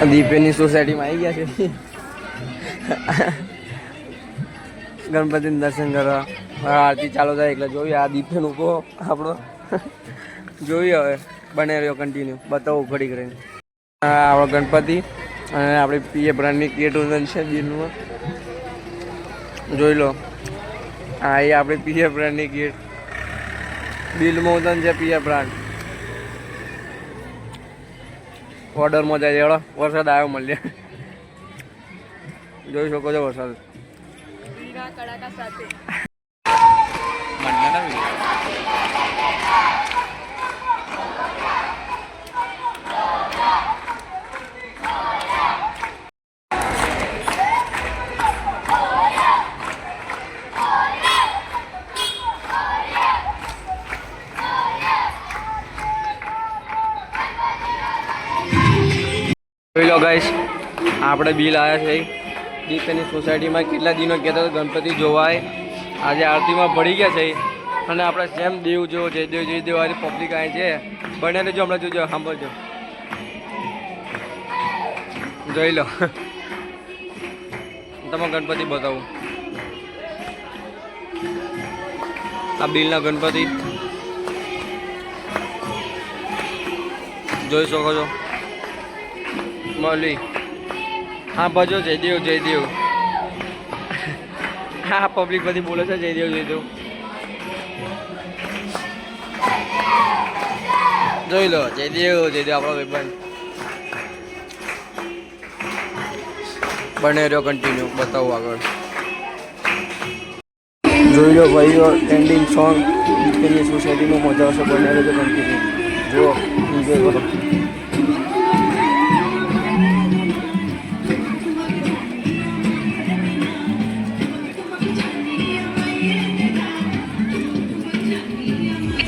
દીપેની સોસાયટીમાં આવી ગયા છે ગણપતિનું દર્શન કરવા. આરતી ચાલુ થાય એટલે જોઈએ. આ દીપેનું કહો આપણો જોઈએ હવે બને રહ્યો કન્ટિન્યુ બતાવો ઘડી કરીને. આપણો ગણપતિ અને આપણે પીએ બ્રાન્ડની કેટ ઉદન છે બિલમાં જોઈ લો. હા એ આપણે પીએ બ્રાન્ડની કેટ બિલમાં ઉદન છે પીએ બ્રાન્ડ. ઓર્ડરમાં જાય એવડો વરસાદ આવ્યો મળ્યા જોઈ શકો છો વરસાદ કડાકા સાથે. જોઈ લો ગાઈસ આપણે બિલ આવ્યા છે દીપેની સોસાયટીમાં. કેટલા દિનો કહેતા હતા ગણપતિ જોવાય. આજે આરતીમાં ભળી ગયા છે અને આપણે જેમ દેવ જેવો જયદેવ જયદેવ આજે પબ્લિક આવે છે. બને રહેજો હમણાં જોજો સાંભળજો જોઈ લો. તમે ગણપતિ બતાવું આ બિલના ગણપતિ જોઈ શકો છો. મળી હા ભજો જયદેવ જયદેવ. હા પબ્લિક બધી બોલે છે જયદેવ જયદેવ. જોઈ લો જયદેવ જયદેવ આપણો ભાઈબંધ. બને રહ્યો કન્ટિન્યુ બતાવું આગળ. જોઈ લો ભાઈઓ ટ્રેન્ડિંગ સોંગ દીપેની સોસાયટીમાં મજા આવશે. બને રહ્યો કન્ટિન્યુ જુઓ એન્જોય કરો.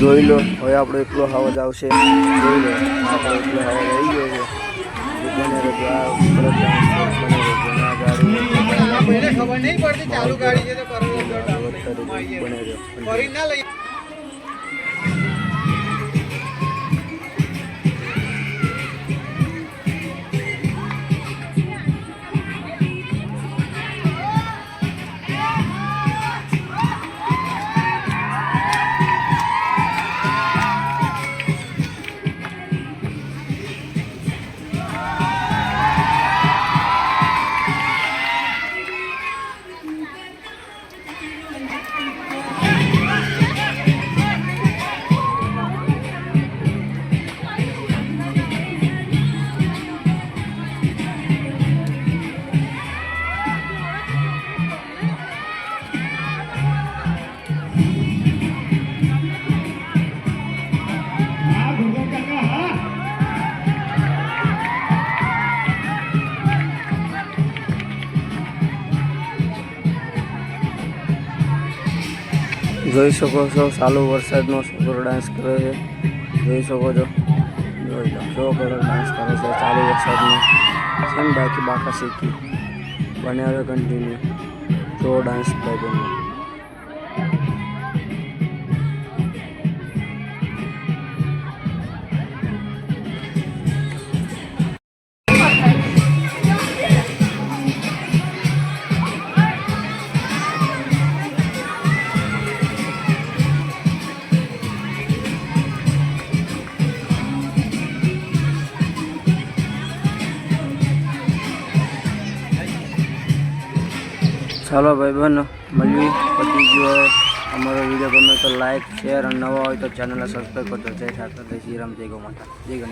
જોઈ લો હવે આપણો એકલો અવાજ આવશે. જોઈ લો આપણો એકલો અવાજ આવી ગયો છે. બને રહેજો આ ખબર નહીં પડતી ચાલુ ગાડી છે તો બને રહ્યો. જોઈ શકો છો ચાલુ વરસાદનો છોકરો ડાન્સ કરે છે. જોઈ શકો છો જોઈ લો છોકરો ડાન્સ કરે છે ચાલુ વરસાદનો. છે ને બાકી બાકા શીખી બને હવે કન્ટિન્યુ જો ડાન્સ ભાઈબંધનો. ચાલો ભાઈબંધ મળવી પતી ગયો. અમારો વિડીયો ગમે તો લાઈક શેર અને નવા હોય તો ચેનલને સબસ્ક્રાઈબ કરજો. જય ઠાકર જય શ્રી રામ જય ગૌ માતા જય ગણેશ.